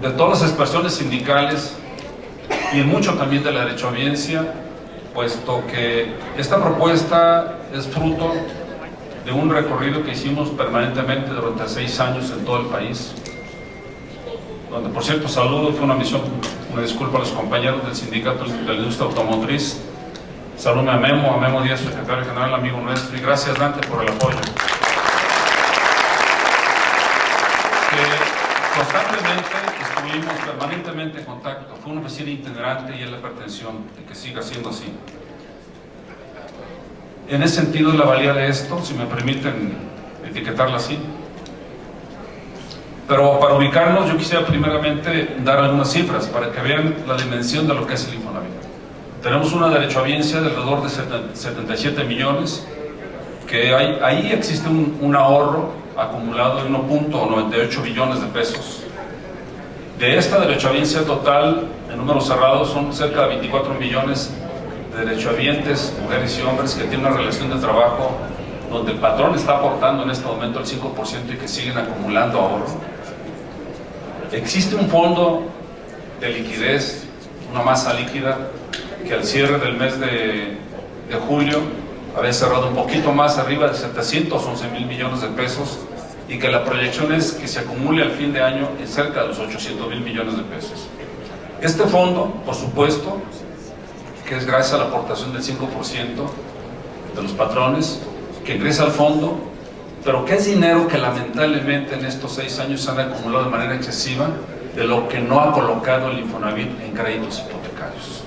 de todas las expresiones sindicales y en mucho también de la derechohabiencia, puesto que esta propuesta es fruto de un recorrido que hicimos permanentemente durante 6 años en todo el país, donde, por cierto, saludo, fue una misión, una disculpa a los compañeros del sindicato de la industria automotriz. Saludo a Memo Díaz, secretario general, amigo nuestro, y gracias, Dante, por el apoyo. Constantemente estuvimos permanentemente en contacto. Fue una oficina itinerante y es la pretensión de que siga siendo así. En ese sentido, la valía de esto, si me permiten etiquetarla así. Pero para ubicarnos, yo quisiera primeramente dar algunas cifras para que vean la dimensión de lo que es el Infonavit. Tenemos una derechohabiencia de alrededor de 77 millones, que ahí existe un ahorro acumulado de 1.98 billones de pesos. De esta derechohabiencia total, en números cerrados, son cerca de 24 millones de derechohabientes, mujeres y hombres, que tienen una relación de trabajo donde el patrón está aportando en este momento el 5% y que siguen acumulando ahorro. Existe un fondo de liquidez, una masa líquida, que al cierre del mes de julio había cerrado un poquito más arriba de 711 mil millones de pesos, y que la proyección es que se acumule al fin de año en cerca de los 800 mil millones de pesos. Este fondo, por supuesto, que es gracias a la aportación del 5% de los patrones, que ingresa al fondo, pero que es dinero que lamentablemente en estos 6 años se han acumulado de manera excesiva de lo que no ha colocado el Infonavit en créditos hipotecarios.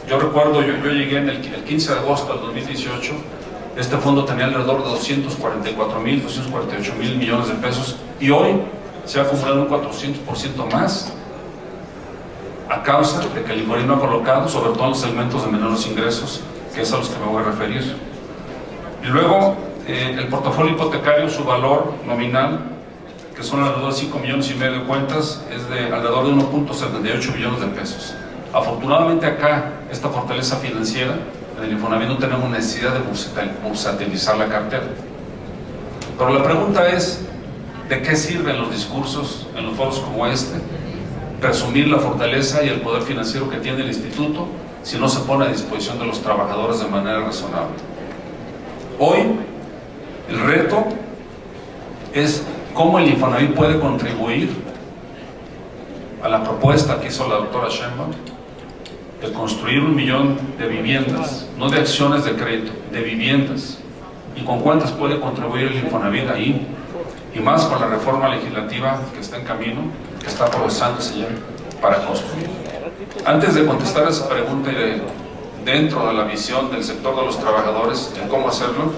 Yo recuerdo, yo llegué el 15 de agosto del 2018, este fondo tenía alrededor de 248 mil millones de pesos, y hoy se ha acumulado un 400% más a causa de que el Infonavit no ha colocado, sobre todo en los segmentos de menores ingresos, que es a los que me voy a referir. Y luego, el portafolio hipotecario, su valor nominal, que son alrededor de 5,5 millones de cuentas, es de alrededor de 1.78 billones de pesos. Afortunadamente acá, esta fortaleza financiera, en el Infonavit no tenemos necesidad de bursatilizar la cartera. Pero la pregunta es, ¿de qué sirven los discursos en los foros como este? Presumir la fortaleza y el poder financiero que tiene el instituto si no se pone a disposición de los trabajadores de manera razonable. Hoy, el reto es cómo el Infonavit puede contribuir a la propuesta que hizo la doctora Sheinbaum de construir 1 millón de viviendas, no de acciones de crédito, de viviendas, y con cuántas puede contribuir el Infonavit ahí, y más con la reforma legislativa que está en camino, que está procesándose ya para construir. Antes de contestar esa pregunta y dentro de la visión del sector de los trabajadores en cómo hacerlo,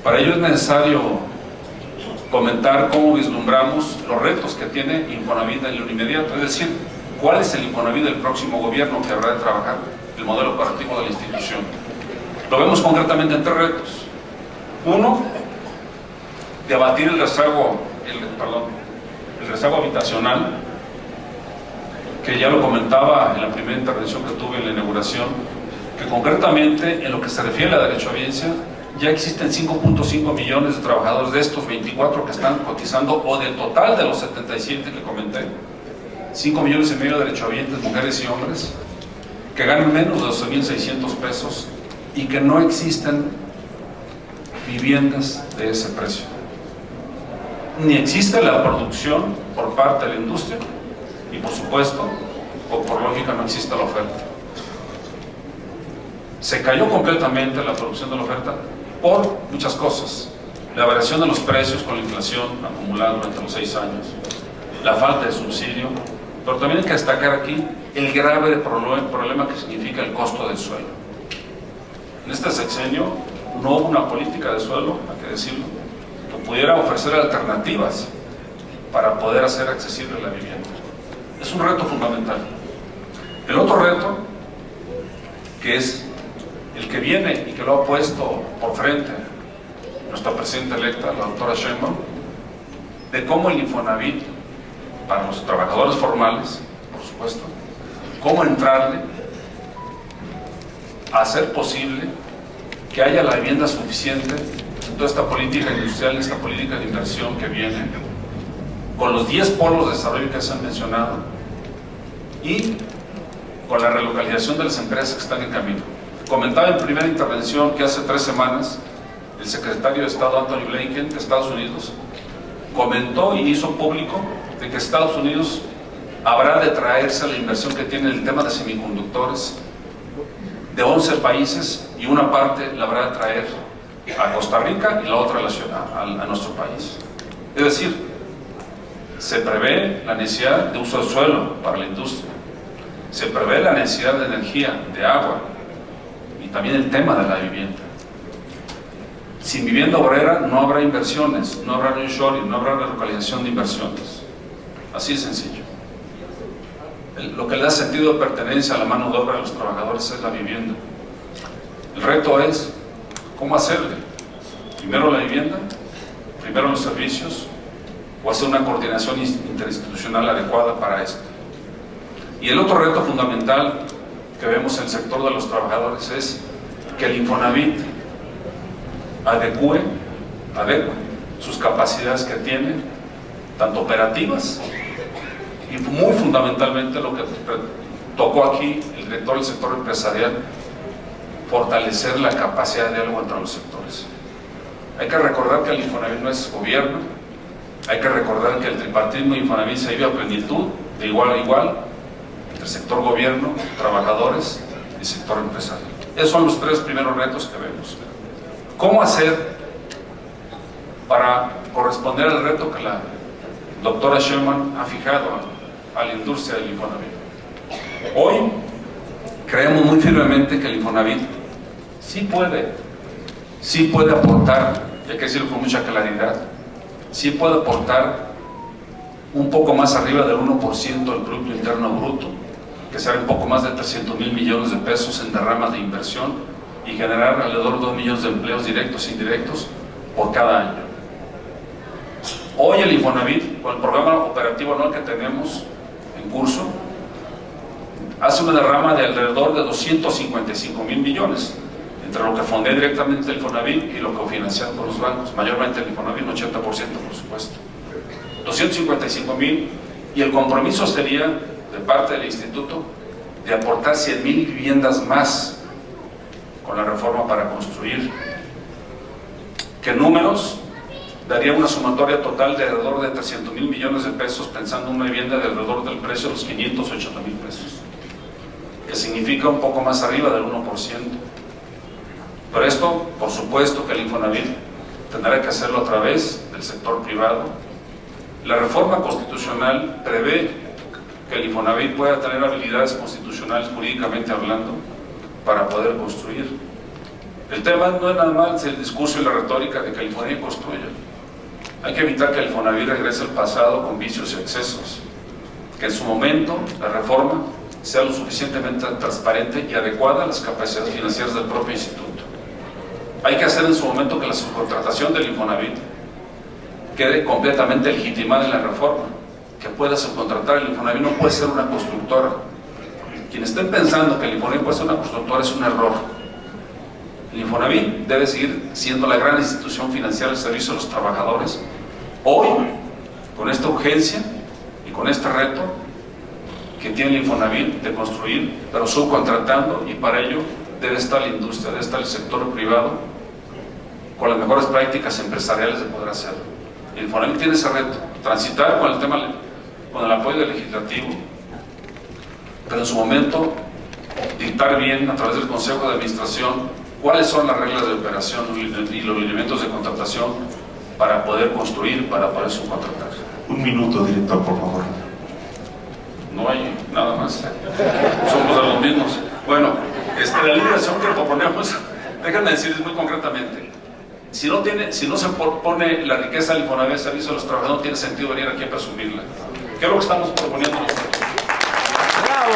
para ello es necesario comentar cómo vislumbramos los retos que tiene Infonavit en lo inmediato, es decir, cuál es el Infonavit del próximo gobierno que habrá de trabajar el modelo operativo de la institución. Lo vemos concretamente en 3 retos. Uno, de abatir el rezago habitacional, que ya lo comentaba en la primera intervención que tuve en la inauguración, que concretamente en lo que se refiere a la derechohabiencia, ya existen 5.5 millones de trabajadores de estos 24 que están cotizando, o del total de los 77 que comenté, 5,5 millones de derechohabientes, mujeres y hombres, que ganan menos de 12.600 pesos y que no existen viviendas de ese precio. Ni existe la producción por parte de la industria y, por supuesto, o por lógica, no existe la oferta. Se cayó completamente la producción de la oferta por muchas cosas: la variación de los precios con la inflación acumulada durante los 6 años, la falta de subsidio, pero también hay que destacar aquí el grave problema que significa el costo del suelo. En este sexenio no hubo una política de suelo, hay que decirlo, que pudiera ofrecer alternativas para poder hacer accesible la vivienda. Es un reto fundamental. El otro reto, que es el que viene y que lo ha puesto por frente nuestra presidenta electa, la doctora Sheinbaum, de cómo el Infonavit, para los trabajadores formales, por supuesto, cómo entrarle a hacer posible que haya la vivienda suficiente en toda esta política industrial, esta política de inversión que viene, con los 10 polos de desarrollo que se han mencionado y con la relocalización de las empresas que están en camino. Comentaba en primera intervención que hace 3 semanas el secretario de Estado Anthony Blinken de Estados Unidos comentó y hizo público de que Estados Unidos habrá de traerse la inversión que tiene en el tema de semiconductores de 11 países y una parte la habrá de traer a Costa Rica y la otra a nuestro país. Es decir, se prevé la necesidad de uso de suelo para la industria, se prevé la necesidad de energía, de agua y también el tema de la vivienda. Sin vivienda obrera no habrá inversiones, no habrá nearshoring, no habrá relocalización de inversiones. Así de sencillo. Lo que le da sentido de pertenencia a la mano de obra de los trabajadores es la vivienda. El reto es cómo hacerle. Primero la vivienda, primero los servicios, o hacer una coordinación interinstitucional adecuada para esto. Y el otro reto fundamental que vemos en el sector de los trabajadores es que el Infonavit adecue sus capacidades que tiene, tanto operativas y muy fundamentalmente lo que tocó aquí el director del sector empresarial, fortalecer la capacidad de diálogo entre los sectores. Hay que recordar que el Infonavit no es gobierno, hay que recordar que el tripartismo Infonavit se vive a plenitud, de igual a igual, entre sector gobierno, trabajadores y sector empresarial. Esos son los 3 primeros retos que vemos. ¿Cómo hacer para corresponder al reto que la doctora Sheinbaum ha fijado a la industria del Infonavit? Hoy creemos muy firmemente que el Infonavit sí puede aportar, hay que decirlo con mucha claridad, sí puede aportar un poco más arriba del 1% del Producto Interno Bruto, que será un poco más de 300,000 millones de pesos en derramas de inversión y generar alrededor de 2 millones de empleos directos e indirectos por cada año. Hoy el Infonavit, con el programa operativo anual que tenemos en curso, hace una derrama de alrededor de 255,000 millones, entre lo que fondea directamente el Infonavit y lo que financian por los bancos, mayormente el Infonavit, un 80% por supuesto. 255,000, y el compromiso sería, de parte del instituto, de aportar 100,000 viviendas más con la reforma para construir, que números daría una sumatoria total de alrededor de 300,000 millones de pesos, pensando en una vivienda de alrededor del precio de los 580,000 pesos, que significa un poco más arriba del 1%. Pero esto, por supuesto que el Infonavit tendrá que hacerlo a través del sector privado. La reforma constitucional prevé que el Infonavit pueda tener habilidades constitucionales, jurídicamente hablando, para poder construir. El tema no es nada más el discurso y la retórica de que el Infonavit construya. Hay que evitar que el Infonavit regrese al pasado con vicios y excesos. Que en su momento la reforma sea lo suficientemente transparente y adecuada a las capacidades financieras del propio instituto. Hay que hacer en su momento que la subcontratación del Infonavit quede completamente legitimada en la reforma, que pueda subcontratar. El Infonavit no puede ser una constructora. Quien esté pensando que el Infonavit puede ser una constructora es un error. El Infonavit debe seguir siendo la gran institución financiera al servicio de los trabajadores. Hoy, con esta urgencia y con este reto que tiene el Infonavit de construir, pero subcontratando, y para ello debe estar la industria, debe estar el sector privado con las mejores prácticas empresariales de poder hacerlo. El Infonavit tiene ese reto, transitar con el tema, con el apoyo del legislativo, pero en su momento dictar bien a través del Consejo de Administración cuáles son las reglas de operación y los lineamientos de contratación para poder construir, para poder subcontratar. Un minuto, director, por favor. No hay nada más. Somos de los mismos. Bueno, la liberación que proponemos, déjenme decirles muy concretamente, si no se pone la riqueza del Infonavit al servicio de los trabajadores, no tiene sentido venir aquí a presumirla. ¿Qué es lo que estamos proponiendo nosotros? ¡Bravo!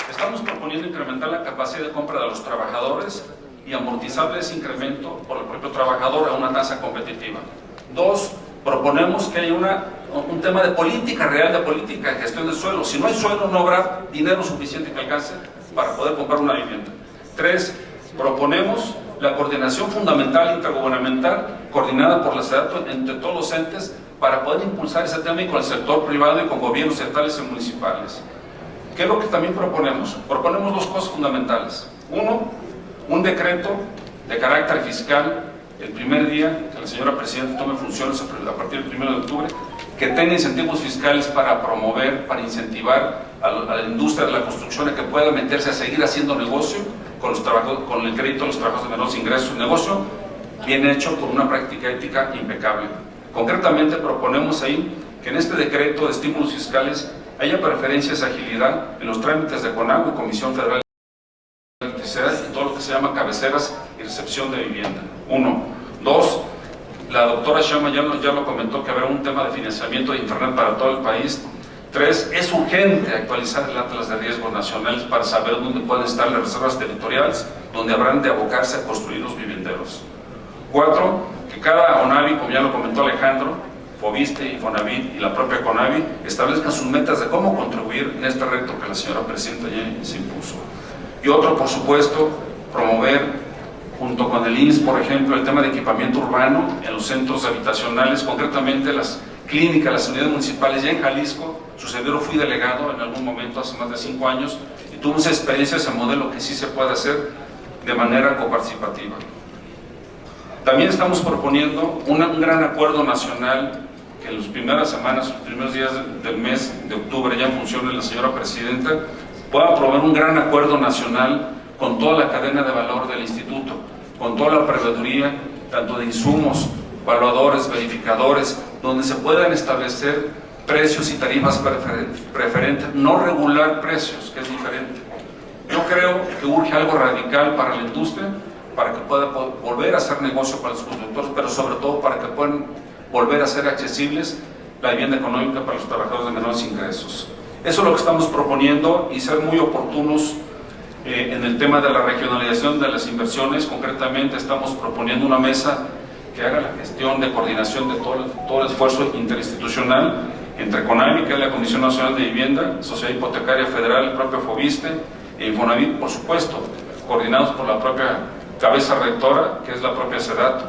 Estamos proponiendo incrementar la capacidad de compra de los trabajadores y amortizarle ese incremento por el propio trabajador a una tasa competitiva. 2, proponemos que haya un tema de política real, de política de gestión del suelo. Si no hay suelo, no habrá dinero suficiente que alcance para poder comprar una vivienda. 3, proponemos la coordinación fundamental intergubernamental coordinada por la SEDATU entre todos los entes para poder impulsar ese tema y con el sector privado y con gobiernos estatales y municipales. ¿Qué es lo que también proponemos? Proponemos dos cosas fundamentales. Uno, un decreto de carácter fiscal el primer día que la señora Presidenta tome funciones a partir del 1 de octubre, que tenga incentivos fiscales para promover, para incentivar a la industria de la construcción a que pueda meterse a seguir haciendo negocio con el crédito de los trabajos de menores ingresos. Negocio bien hecho con una práctica ética impecable. Concretamente proponemos ahí que en este decreto de estímulos fiscales haya preferencias, agilidad en los trámites de CONAGUA y Comisión Federal de Electricidad y todo lo que se llama cabeceras y recepción de vivienda. Uno. Dos, la doctora Shama ya lo comentó, que habrá un tema de financiamiento de internet para todo el país. Tres, es urgente actualizar el Atlas de Riesgos Nacionales para saber dónde pueden estar las reservas territoriales, donde habrán de abocarse a construir los vivienderos. Cuatro, que cada ONAVI, como ya lo comentó Alejandro, FOBISTE, Infonavit y la propia CONAVI establezcan sus metas de cómo contribuir en este reto que la señora Presidenta ya se impuso. Y otro, por supuesto, promover junto con el INS, por ejemplo, el tema de equipamiento urbano en los centros habitacionales, concretamente las clínicas, las unidades municipales. Ya en Jalisco sucedió, fui delegado en algún momento hace más de 5 años y tuve esa experiencia, ese modelo que sí se puede hacer de manera coparticipativa. También estamos proponiendo un gran acuerdo nacional que en las primeras semanas, los primeros días del mes de octubre ya en función de la señora Presidenta, pueda promover un gran acuerdo nacional con toda la cadena de valor del instituto, con toda la proveeduría, tanto de insumos, evaluadores, verificadores, donde se puedan establecer precios y tarifas preferentes, no regular precios, que es diferente. Yo creo que urge algo radical para la industria, para que pueda volver a hacer negocio para los constructores, pero sobre todo para que puedan volver a ser accesibles la vivienda económica para los trabajadores de menores ingresos. Eso es lo que estamos proponiendo y ser muy oportunos en el tema de la regionalización de las inversiones. Concretamente estamos proponiendo una mesa que haga la gestión de coordinación de todo el esfuerzo interinstitucional entre CONAVI, que es la Comisión Nacional de Vivienda, Sociedad Hipotecaria Federal, el propio FOBISTE e Infonavit, por supuesto, coordinados por la propia cabeza rectora, que es la propia SEDATU.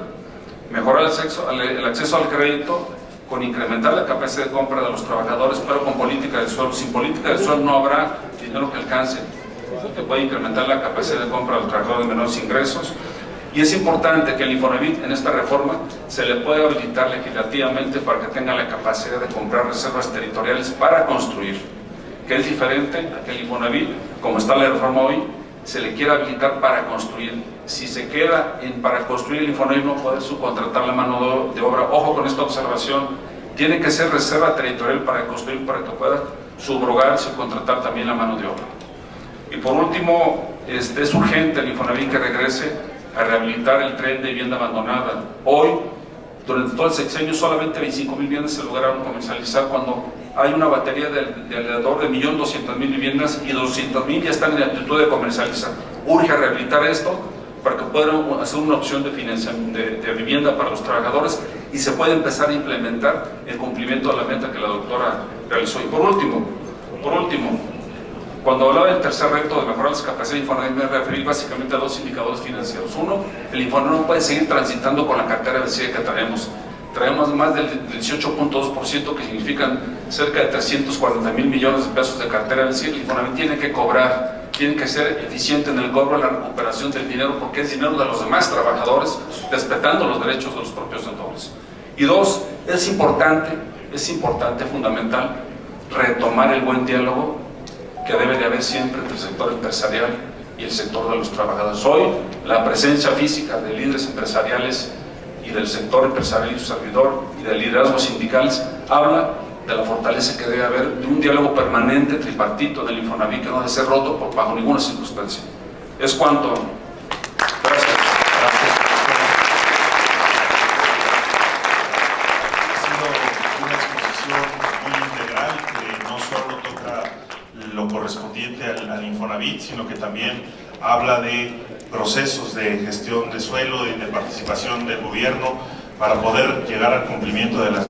Mejorar el acceso al crédito con incrementar la capacidad de compra de los trabajadores, pero con política de suelo. Sin política de suelo no habrá dinero que alcance, que puede incrementar la capacidad de compra de los trabajadores de menores ingresos. Y es importante que el Infonavit en esta reforma se le pueda habilitar legislativamente para que tenga la capacidad de comprar reservas territoriales para construir, que es diferente a que el Infonavit, como está la reforma hoy, se le quiera habilitar para construir. Si se queda para construir, el Infonavit no puede subcontratar la mano de obra. Ojo con esta observación, tiene que ser reserva territorial para construir, para que pueda subrogar, subcontratar también la mano de obra. Y por último, es urgente el Infonavit que regrese a rehabilitar el tren de vivienda abandonada. Hoy, durante todo el sexenio, solamente 25,000 viviendas se lograron comercializar, cuando hay una batería de alrededor de 1.200.000 viviendas y 200.000 ya están en actitud de comercializar. Urge rehabilitar esto para que puedan hacer una opción de financiación de vivienda para los trabajadores y se pueda empezar a implementar el cumplimiento de la meta que la doctora realizó. Y por último, cuando hablaba del tercer reto de mejorar las capacidades de Infonavit, me referí básicamente a dos indicadores financieros. Uno, el Infonavit no puede seguir transitando con la cartera vencida que traemos. Traemos más del 18.2%, que significan cerca de 340,000 millones de pesos de cartera vencida. El Infonavit tiene que cobrar, tiene que ser eficiente en el cobro, en la recuperación del dinero, porque es dinero de los demás trabajadores, respetando los derechos de los propios deudores. Y dos, es importante, fundamental, retomar el buen diálogo que debe de haber siempre entre el sector empresarial y el sector de los trabajadores. Hoy, la presencia física de líderes empresariales y del sector empresarial y su servidor y de liderazgos sindicales habla de la fortaleza que debe haber de un diálogo permanente tripartito del Infonavit, que no debe ser roto bajo ninguna circunstancia. Es cuanto. Gracias. Ha sido una exposición muy integral que no solo toca lo correspondiente al Infonavit, sino que también habla de procesos de gestión de suelo y de participación del gobierno para poder llegar al cumplimiento de las